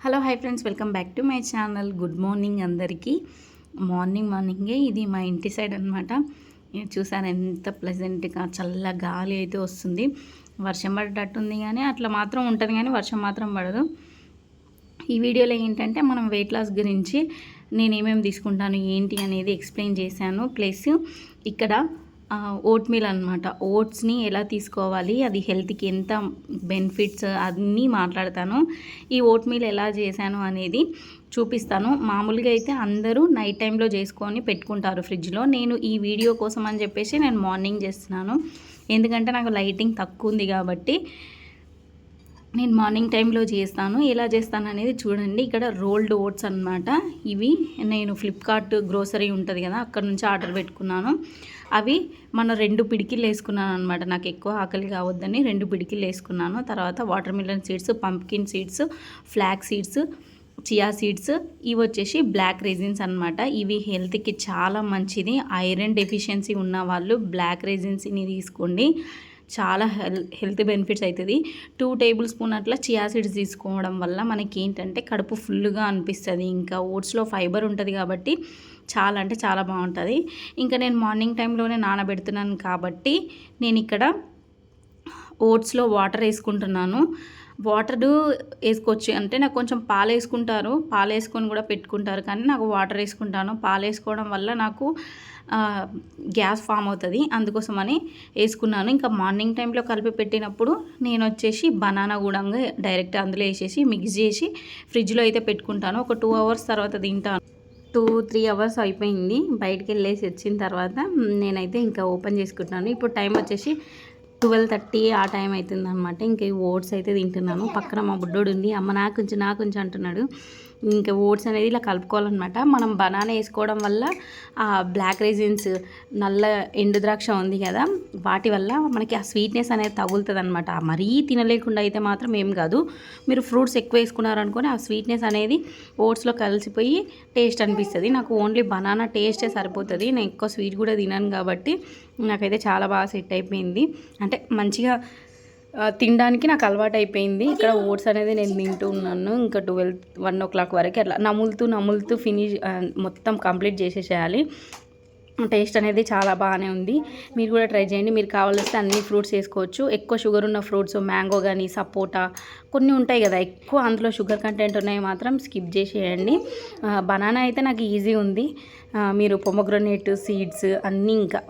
Hello hi friends, welcome back to my channel. Good morning అందరికీ. మార్నింగే ఇది మా ఇంటి సైడ్ అనమాట. చూసాను ఎంత ప్లెజెంట్గా చల్ల గాలి అయితే వస్తుంది. వర్షం పడేటట్టుంది కానీ అట్లా మాత్రం ఉంటుంది, కానీ వర్షం మాత్రం పడదు. ఈ వీడియోలో ఏంటంటే మనం వెయిట్ లాస్ గురించి నేను ఏమేమి తీసుకుంటాను ఏంటి అనేది ఎక్స్ప్లెయిన్ చేశాను. ప్లస్ ఇక్కడ ఓట్ మీల్ అనమాట, ఓట్స్ని ఎలా తీసుకోవాలి, అది హెల్త్కి ఎంత బెనిఫిట్స్ అన్నీ మాట్లాడతాను. ఈ ఓట్ మీల్ ఎలా చేశాను అనేది చూపిస్తాను. మామూలుగా అయితే అందరూ నైట్ టైంలో చేసుకొని పెట్టుకుంటారు ఫ్రిడ్జ్లో. నేను ఈ వీడియో కోసం అని చెప్పేసి నేను మార్నింగ్ చేస్తున్నాను, ఎందుకంటే నాకు లైటింగ్ తక్కువ ఉంది కాబట్టి నేను మార్నింగ్ టైంలో చేస్తాను. ఎలా చేస్తాను అనేది చూడండి. ఇక్కడ రోల్డ్ ఓట్స్ అనమాట. ఇవి నేను ఫ్లిప్కార్ట్ గ్రోసరీ ఉంటుంది కదా, అక్కడ నుంచి ఆర్డర్ పెట్టుకున్నాను. అవి మన 2 పిడికిలు వేసుకున్నాను అనమాట. నాకు ఎక్కువ ఆకలి కావద్దని 2 పిడికిలు వేసుకున్నాను. తర్వాత water melon seeds, pumpkin seeds, flax seeds, chia seeds, ఇవి వచ్చేసి బ్లాక్ రేజిన్స్ అనమాట. ఇవి హెల్త్కి చాలా మంచిది. ఐరన్ డెఫిషియన్సీ ఉన్న వాళ్ళు బ్లాక్ రేజిన్స్ని తీసుకోండి, చాలా హెల్త్ బెనిఫిట్స్ అవుతుంది. 2 టేబుల్ స్పూన్ అట్లా చియా సీడ్స్ తీసుకోవడం వల్ల మనకి ఏంటంటే కడుపు ఫుల్గా అనిపిస్తుంది. ఇంకా ఓట్స్లో ఫైబర్ ఉంటుంది కాబట్టి చాలా అంటే చాలా బాగుంటుంది. ఇంకా నేను మార్నింగ్ టైంలోనే నానబెడుతున్నాను కాబట్టి నేను ఇక్కడ ఓట్స్లో వాటర్ వేసుకుంటున్నాను. వాటర్ వేసుకోవచ్చు అంటే నాకు కొంచెం పాలు వేసుకుంటారు, పాలు వేసుకొని కూడా పెట్టుకుంటారు, కానీ నాకు వాటర్ వేసుకుంటాను. పాలు వేసుకోవడం వల్ల నాకు గ్యాస్ ఫామ్ అవుతుంది, అందుకోసమని వేసుకున్నాను. ఇంకా మార్నింగ్ టైంలో కలిపి పెట్టినప్పుడు నేను వచ్చేసి బనానా కూడా డైరెక్ట్ అందులో వేసేసి మిక్స్ చేసి ఫ్రిడ్జ్లో అయితే పెట్టుకుంటాను. ఒక 2 అవర్స్ తర్వాత తింటాను. 2-3 అవర్స్ అయిపోయింది. బయటికి వెళ్ళేసి వచ్చిన తర్వాత నేనైతే ఇంకా ఓపెన్ చేసుకుంటున్నాను. ఇప్పుడు టైం వచ్చేసి 12:30 ఆ టైం అవుతుంది అనమాట. ఇంకా ఓట్స్ అయితే తింటున్నాను. పక్కన మా బుడ్డోడు ఉంది, అమ్మ నాకు అంటున్నాడు. ఇంకా ఓట్స్ అనేది ఇలా కలుపుకోవాలన్నమాట. మనం బనానా వేసుకోవడం వల్ల ఆ బ్లాక్ రేజిన్స్, నల్ల ఎండు ద్రాక్ష ఉంది కదా, వాటి వల్ల మనకి ఆ స్వీట్నెస్ అనేది తగులుతుంది అనమాట. మరీ తినలేకుండా అయితే మాత్రం ఏం కాదు. మీరు ఫ్రూట్స్ ఎక్కువ వేసుకున్నారనుకొని ఆ స్వీట్నెస్ అనేది ఓట్స్లో కలిసిపోయి టేస్ట్ అనిపిస్తుంది. నాకు ఓన్లీ బనానా టేస్టే సరిపోతుంది. నేను ఎక్కువ స్వీట్ కూడా తినను కాబట్టి నాకైతే చాలా బాగా సెట్ అయిపోయింది. అంటే మంచిగా తినడానికి నాకు అలవాటు అయిపోయింది. ఇక్కడ ఓట్స్ అనేది నేను తింటూ ఉన్నాను. ఇంకా 1 o'clock వరకు అట్లా నములుతూ ఫినిష్ మొత్తం కంప్లీట్ చేసేసేయాలి. టేస్ట్ అనేది చాలా బాగానే ఉంది. మీరు కూడా ట్రై చేయండి. మీరు కావాల్సి అన్ని ఫ్రూట్స్ వేసుకోవచ్చు. ఎక్కువ షుగర్ ఉన్న ఫ్రూట్స్ మ్యాంగో కానీ సపోటా కొన్ని ఉంటాయి కదా, ఎక్కువ అందులో షుగర్ కంటెంట్ ఉన్నాయి మాత్రం స్కిప్ చేసేయండి. బనానా అయితే నాకు ఈజీ ఉంది. మీరు పొమోగ్రనేట్ సీడ్స్ అన్నీ ఇంకా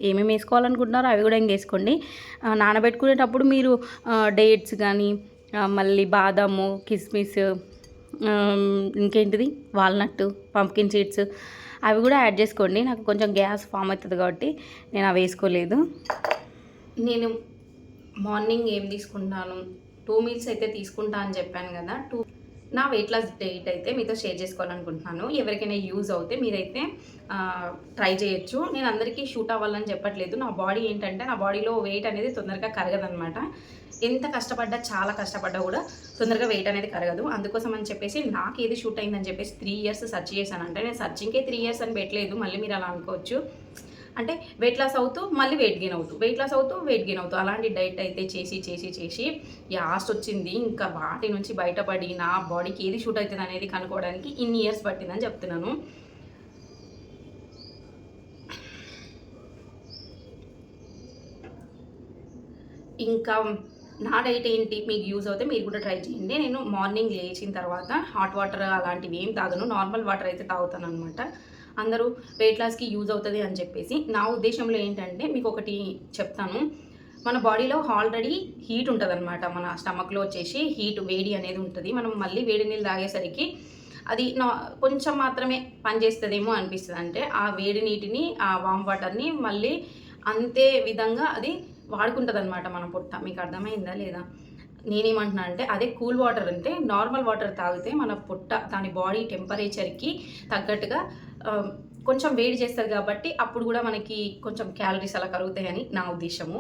ఏమేమి వేసుకోవాలనుకుంటున్నారో అవి కూడా వేసుకోండి. నానబెట్టుకునేటప్పుడు మీరు డేట్స్ కానీ మళ్ళీ బాదాము, కిస్మిస్, ఇంకేంటిది వాల్నట్, పంప్కిన్ సీడ్స్ అవి కూడా యాడ్ చేసుకోండి. నాకు కొంచెం గ్యాస్ ఫామ్ అవుతుంది కాబట్టి నేను అవి వేసుకోలేదు. నేను మార్నింగ్ ఏం తీసుకుంటాను, 2 మీల్స్ అయితే తీసుకుంటా అని చెప్పాను కదా. నా వెయిట్ లాస్ డైట్ అయితే మీతో షేర్ చేసుకోవాలనుకుంటున్నాను. ఎవరికైనా యూజ్ అవుతే మీరైతే ట్రై చేయొచ్చు. నేను అందరికీ షూట్ అవ్వాలని చెప్పట్లేదు. నా బాడీ ఏంటంటే, నా బాడీలో వెయిట్ అనేది తొందరగా కరగదనమాట. ఎంత కష్టపడ్డా, చాలా కష్టపడ్డా కూడా తొందరగా వెయిట్ అనేది కరగదు. అందుకోసం అని చెప్పేసి నాకు ఏది షూట్ అయిందని చెప్పేసి 3 years సెర్చ్ చేశాను. అంటే నేను సర్చింగ్కే 3 years అని పెట్టలేదు, మళ్ళీ మీరు అలా అనుకోవచ్చు. అంటే వెయిట్ లాస్ అవుతూ మళ్ళీ వెయిట్ గెయిన్ అవుతూ, వెయిట్ లాస్ అవుతూ వెయిట్ గెయిన్ అవుతూ అలాంటి డైట్ అయితే చేసి యాస్ట్ వచ్చింది. ఇంకా వాటి నుంచి బయటపడి నా బాడీకి ఏది షూట్ అవుతుంది అనేది కనుక్కోవడానికి ఇన్ని ఇయర్స్ పట్టిందని చెప్తున్నాను. ఇంకా నా డైట్ ఏంటి, మీకు యూజ్ అవుతే మీరు కూడా ట్రై చేయండి. నేను మార్నింగ్ లేచిన తర్వాత హాట్ వాటర్ అలాంటివి ఏం తాగను, నార్మల్ వాటర్ అయితే తాగుతాను అనమాట. అందరూ వెయిట్ లాస్కి యూజ్ అవుతుంది అని చెప్పేసి, నా ఉద్దేశంలో ఏంటంటే మీకు ఒకటి చెప్తాను. మన బాడీలో ఆల్రెడీ హీట్ ఉంటుంది అనమాట. మన స్టమక్లో వచ్చేసి వేడి అనేది ఉంటుంది. మనం మళ్ళీ వేడి నీళ్ళు తాగేసరికి అది కొంచెం మాత్రమే పనిచేస్తుందేమో అనిపిస్తుంది. అంటే ఆ వేడి నీటిని, ఆ వామ్ వాటర్ని మళ్ళీ అంతే విధంగా అది వాడుకుంటుంది అనమాట మన పొట్ట. మీకు అర్థమైందా లేదా? నేనేమంటున్నా అంటే, అదే కూల్ వాటర్ అంటే నార్మల్ వాటర్ తాగితే మన పొట్ట దాని బాడీ టెంపరేచర్కి తగ్గట్టుగా కొంచెం వేడి చేస్తుంది కాబట్టి అప్పుడు కూడా మనకి కొంచెం క్యాలరీస్ అలా కరుగుతాయని నా ఉద్దేశము.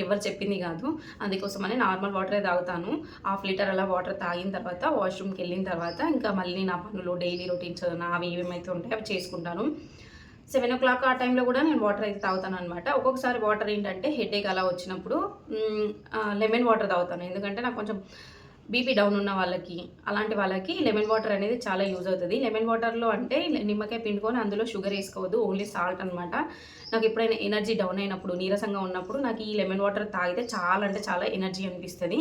ఎవరు చెప్పింది కాదు. అందుకోసమని నార్మల్ వాటరే తాగుతాను. 1/2 లీటర్ అలా వాటర్ తాగిన తర్వాత వాష్రూమ్కి వెళ్ళిన తర్వాత ఇంకా మళ్ళీ నా పనులు, డైలీ రొటీన్స్ నావి ఏమేమైతే ఉంటాయో అవి చేసుకుంటాను. 7 o'clock ఆ టైంలో కూడా నేను వాటర్ అయితే తాగుతాను అనమాట. ఒక్కొక్కసారి వాటర్ ఏంటంటే హెడేక్ అలా వచ్చినప్పుడు లెమన్ వాటర్ తాగుతాను. ఎందుకంటే నాకు కొంచెం బీపీ డౌన్ ఉన్న వాళ్ళకి, అలాంటి వాళ్ళకి లెమన్ వాటర్ అనేది చాలా యూజ్ అవుతుంది. లెమన్ వాటర్లో అంటే నిమ్మకాయ పిండుకొని అందులో షుగర్ వేసుకోవద్దు, ఓన్లీ సాల్ట్ అనమాట. నాకు ఎప్పుడైనా ఎనర్జీ డౌన్ అయినప్పుడు, నీరసంగా ఉన్నప్పుడు నాకు ఈ లెమన్ వాటర్ తాగితే చాలా అంటే చాలా ఎనర్జీ అనిపిస్తుంది,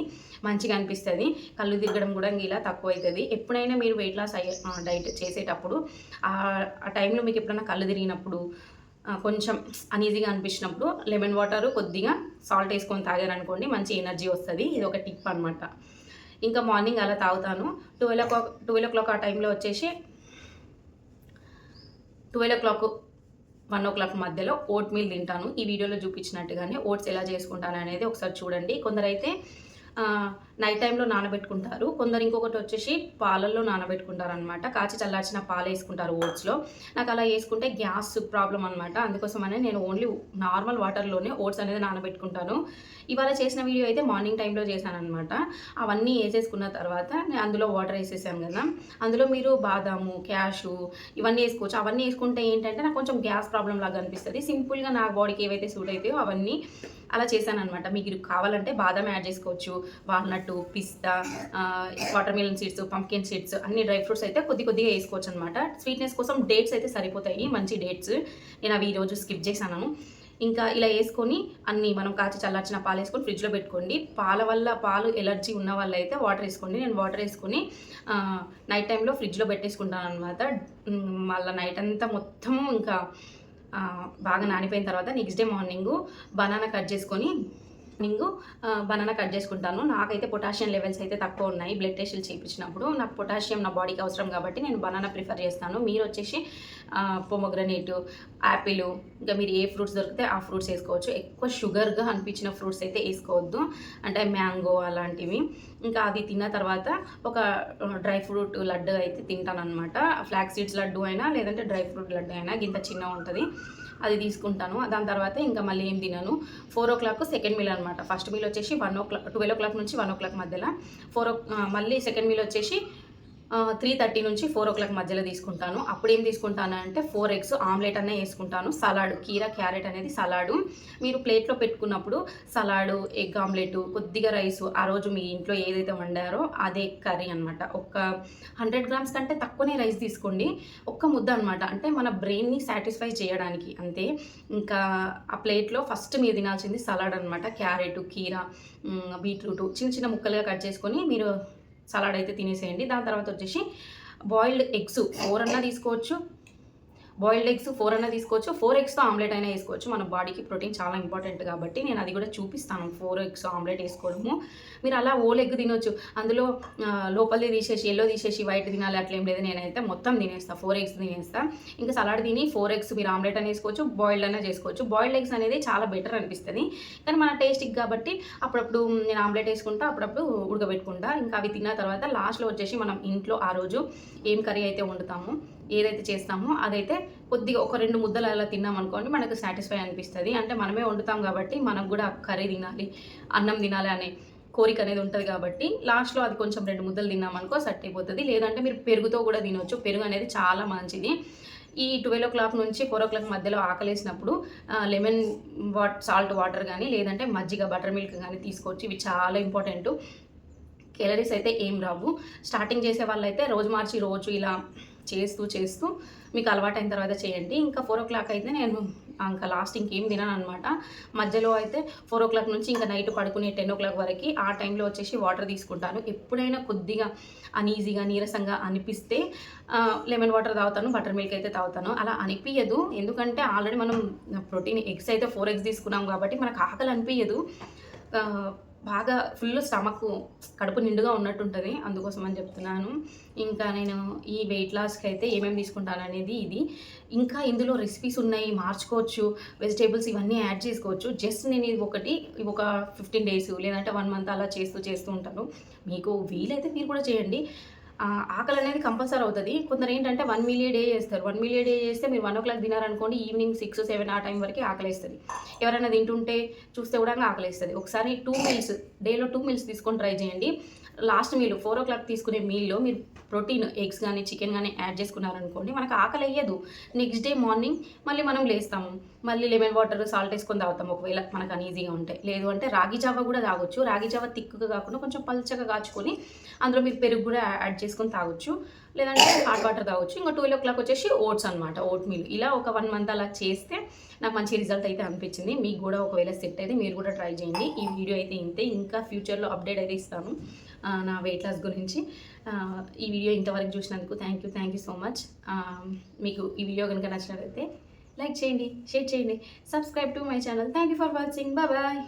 మంచిగా అనిపిస్తుంది. కళ్ళు తిరగడం కూడా ఇలా తక్కువ అవుతుంది. ఎప్పుడైనా మీరు వెయిట్ లాస్ డైట్ చేసేటప్పుడు ఆ టైంలో మీకు ఎప్పుడైనా కళ్ళు తిరిగినప్పుడు, కొంచెం అనీజీగా అనిపించినప్పుడు లెమన్ వాటర్ కొద్దిగా సాల్ట్ వేసుకొని తాగారనుకోండి, మంచి ఎనర్జీ వస్తుంది. ఇది ఒక టిప్ అనమాట. ఇంకా మార్నింగ్ అలా తాగుతాను. 12 ఆ టైంలో వచ్చేసి 12 1 మధ్యలో ఓట్ మీల్ తింటాను. ఈ వీడియోలో చూపించినట్టుగానే ఓట్స్ ఎలా చేసుకుంటాను అనేది ఒకసారి చూడండి. కొందరైతే నైట్ టైంలో నానబెట్టుకుంటారు, కొందరు ఇంకొకటి వచ్చేసి పాలల్లో నానబెట్టుకుంటారు అనమాట. కాచి చల్లార్చిన పాలు వేసుకుంటారు ఓట్స్లో. నాకు అలా వేసుకుంటే గ్యాస్ ప్రాబ్లం అనమాట. అందుకోసమనే నేను ఓన్లీ నార్మల్ వాటర్లోనే ఓట్స్ అనేది నానబెట్టుకుంటాను. ఇవాళ చేసిన వీడియో అయితే మార్నింగ్ టైంలో చేశాను అనమాట. అవన్నీ వేసేసుకున్న తర్వాత నేను అందులో వాటర్ వేసేసాను కదా, అందులో మీరు బాదాము, క్యాషు ఇవన్నీ వేసుకోవచ్చు. అవన్నీ వేసుకుంటే ఏంటంటే నాకు కొంచెం గ్యాస్ ప్రాబ్లం లాగా అనిపిస్తుంది. సింపుల్గా నా బాడీకి ఏవైతే సూట్ అవుతాయో అవన్నీ అలా చేశాను అనమాట. మీకు కావాలంటే బాదం యాడ్ చేసుకోవచ్చు, వాల్నట్టు, పిస్తా, water melon seeds, pumpkin seeds, అన్ని డ్రై ఫ్రూట్స్ అయితే కొద్దిగా వేసుకోవచ్చు అనమాట. స్వీట్నెస్ కోసం డేట్స్ అయితే సరిపోతాయి, మంచి డేట్స్. నేను అవి ఈరోజు స్కిప్ చేశాను. ఇంకా ఇలా వేసుకొని అన్నీ మనం కాచి చల్లార్చిన పాలు వేసుకొని ఫ్రిడ్జ్లో పెట్టుకోండి. పాలు ఎలర్జీ ఉన్న వాళ్ళు అయితే వాటర్ వేసుకోండి. నేను వాటర్ వేసుకొని నైట్ టైంలో ఫ్రిడ్జ్లో పెట్టేసుకుంటాను అనమాట. మళ్ళీ నైట్ అంతా మొత్తము ఇంకా బాగా నానిపోయిన తర్వాత next day morning banana cut చేసుకుంటాను. నాకైతే పొటాషియం లెవెల్స్ అయితే తక్కువ ఉన్నాయి. బ్లడ్ టెస్టులు చేయించినప్పుడు నాకు పొటాషియం నా బాడీకి అవసరం కాబట్టి నేను బనానా ప్రిఫర్ చేస్తాను. మీరు వచ్చేసి పొమోగ్రనేట్, యాపిల్, ఇంకా మీరు ఏ ఫ్రూట్స్ దొరికితే ఆ ఫ్రూట్స్ వేసుకోవచ్చు. ఎక్కువ షుగర్గా అనిపించిన ఫ్రూట్స్ అయితే వేసుకోవద్దు, అంటే మ్యాంగో అలాంటివి. ఇంకా అది తిన్న తర్వాత ఒక డ్రై ఫ్రూట్ లడ్డు అయితే తింటాను అనమాట. ఫ్లాక్స్ సీడ్స్ లడ్డు అయినా లేదంటే డ్రై ఫ్రూట్ లడ్డు అయినా, గింత చిన్నగా ఉంటుంది, అది తీసుకుంటాను. దాని తర్వాత ఇంకా మళ్ళీ ఏం తినను. 4 o'clock సెకండ్ మీల్ అనమాట. ఫస్ట్ మీల్ వచ్చేసి 12 o'clock నుంచి 1 o'clock మధ్యలో, మళ్ళీ సెకండ్ మీల్ వచ్చేసి 3:30 నుంచి 4 o'clock మధ్యలో తీసుకుంటాను. అప్పుడు ఏం తీసుకుంటాను అంటే 4 eggs ఆమ్లెట్ అనే వేసుకుంటాను. సలాడ్, కీరా, క్యారెట్ అనేది సలాడు. మీరు ప్లేట్లో పెట్టుకున్నప్పుడు సలాడు, ఎగ్ ఆమ్లెట్, కొద్దిగా రైసు, ఆ రోజు మీ ఇంట్లో ఏదైతే వండారో అదే కర్రీ అనమాట. ఒక 100 grams కంటే తక్కువనే రైస్ తీసుకోండి. ఒక్క ముద్ద అనమాట, అంటే మన బ్రెయిన్ని సాటిస్ఫై చేయడానికి అంతే. ఇంకా ఆ ప్లేట్లో ఫస్ట్ మీరు తినాల్సింది సలాడ్ అనమాట. క్యారెట్, కీరా, బీట్రూట్ చిన్న చిన్న ముక్కలుగా కట్ చేసుకొని మీరు సలాడ్ అయితే తినేసేయండి. దాని తర్వాత వచ్చేసి బాయిల్డ్ ఎగ్స్ 4 అన్నా తీసుకోవచ్చు, 4 eggsతో ఆమ్లెట్ అయినా వేసుకోవచ్చు. మన బాడీకి ప్రోటీన్ చాలా ఇంపార్టెంట్ కాబట్టి నేను అది కూడా చూపిస్తాను. 4 eggs ఆమ్లెట్ వేసుకోవడము. మీరు అలా ఓల్ ఎగ్ తినొచ్చు, అందులో లోపలిది తీసేసి ఎల్లో తీసేసి వైట్ తినాలి అట్లేం లేదు. నేనైతే మొత్తం తినేస్తాను, 4 eggs తినేస్తాను. ఇంకా సలాడ్ తిని 4 eggs మీరు ఆమ్లెట్ అని వేసుకోవచ్చు, బాయిల్డ్ అయినా చేసుకోవచ్చు. బాయిల్డ్ ఎగ్స్ అనేది చాలా బెటర్ అనిపిస్తుంది, కానీ మన టేస్ట్కి కాబట్టి అప్పుడప్పుడు నేను ఆమ్లెట్ వేసుకుంటా, అప్పుడప్పుడు ఉడకబెట్టుకుంటా. ఇంకా అవి తిన్న తర్వాత లాస్ట్లో వచ్చేసి మనం ఇంట్లో ఆ రోజు ఏం కర్రీ అయితే వండుతామో, ఏదైతే చేస్తామో అదైతే కొద్దిగా ఒక 2 ముద్దలు అలా తిన్నాం అనుకోండి, మనకు సాటిస్ఫై అనిపిస్తుంది. అంటే మనమే వండుతాం కాబట్టి మనకు కూడా కర్రీ తినాలి, అన్నం తినాలి అనే కోరిక అనేది ఉంటుంది కాబట్టి లాస్ట్లో అది కొంచెం 2 ముద్దలు తిన్నామనుకో సెట్ అయిపోతుంది. లేదంటే మీరు పెరుగుతో కూడా తినవచ్చు. పెరుగు అనేది చాలా మంచిది. ఈ 12 o'clock నుంచి 4 o'clock మధ్యలో ఆకలేసినప్పుడు లెమన్ సాల్ట్ వాటర్ కానీ లేదంటే మజ్జిగ, బటర్ మిల్క్ కానీ తీసుకోవచ్చు. ఇవి చాలా ఇంపార్టెంట్. క్యాలరీస్ అయితే ఏం రావు. స్టార్టింగ్ చేసే వాళ్ళు అయితే రోజు మార్చి రోజు ఇలా చేస్తూ మీకు అలవాటైన తర్వాత చేయండి. ఇంకా 4 o'clock అయితే నేను ఇంకా లాస్ట్ ఇంకేం తినాను అనమాట. మధ్యలో అయితే 4 o'clock నుంచి ఇంకా నైట్ పడుకునే 10 o'clock వరకు ఆ టైంలో వచ్చేసి వాటర్ తీసుకుంటాను. ఎప్పుడైనా కొద్దిగా అనీజీగా, నీరసంగా అనిపిస్తే లెమన్ వాటర్ తాగుతాను, బటర్ మిల్క్ అయితే తాగుతాను. అలా అనిపించదు, ఎందుకంటే ఆల్రెడీ మనం ప్రోటీన్ ఎగ్స్ అయితే 4 eggs తీసుకున్నాం కాబట్టి మనకు ఆకలి అనిపించదు. బాగా ఫుల్ స్టమక్, కడుపు నిండుగా ఉన్నట్టుంటుంది, అందుకోసం అని చెప్తున్నాను. ఇంకా నేను ఈ వెయిట్ లాస్కి అయితే ఏమేమి తీసుకుంటాను అనేది ఇది. ఇంకా ఇందులో రెసిపీస్ ఉన్నాయి, మార్చుకోవచ్చు, వెజిటేబుల్స్ ఇవన్నీ యాడ్ చేసుకోవచ్చు. జస్ట్ నేను ఇది ఒక 15 days లేదంటే 1 month అలా చేస్తూ ఉంటాను. మీకు వీలైతే మీరు కూడా చేయండి. ఆకలి అనేది కంపల్సరీ అవుతుంది. కొందరు ఏంటంటే 1 meal a day చేస్తారు. 1 meal a day చేస్తే మీరు 1 o'clock తినారనుకోండి, ఈవినింగ్ 6, 7 ఆ టైం వరకు ఆకలేస్తుంది. ఎవరైనా తింటుంటే చూస్తే కూడా ఆకలేస్తుంది. ఒకసారి 2 meals, డేలో 2 meals తీసుకొని ట్రై చేయండి. లాస్ట్ మీల్ 4 తీసుకునే మీల్లో మీరు ప్రోటీన్ ఎగ్స్ కానీ చికెన్ కానీ యాడ్ చేసుకున్నారనుకోండి, మనకు ఆకలి అయ్యదు. నెక్స్ట్ డే మార్నింగ్ మళ్ళీ మనం లేస్తాము, మళ్ళీ లెమన్ వాటర్ సాల్ట్ వేసుకొని తాగుతాం ఒకవేళ మనకు అనీజీగా ఉంటే. లేదు అంటే రాగి జావ కూడా తాగొచ్చు. రాగి జావ తిక్కుగా కాకుండా కొంచెం పల్చగా కాచుకొని అందులో మీరు పెరుగు కూడా యాడ్ చేసుకొని తాగొచ్చు. లేదంటే హాట్ వాటర్ తాగొచ్చు. ఇంకా 12 వచ్చేసి ఓట్స్ అనమాట, ఓట్ మీల్. ఇలా ఒక 1 మంత్ అలా చేస్తే నాకు మంచి రిజల్ట్ అయితే అనిపించింది. మీకు కూడా ఒకవేళ సెట్ అయితే మీరు కూడా ట్రై చేయండి. ఈ వీడియో అయితే ఇంతే, ఇంకా ఫ్యూచర్లో అప్డేట్ అయితే ఇస్తాను నా వెయిట్ లాస్ గురించి. ఈ వీడియో ఇంతవరకు చూసినందుకు థ్యాంక్ యూ సో మచ్. మీకు ఈ వీడియో కనుక నచ్చినట్లయితే లైక్ చేయండి, షేర్ చేయండి, subscribe to my channel. Thank you for watching. Bye.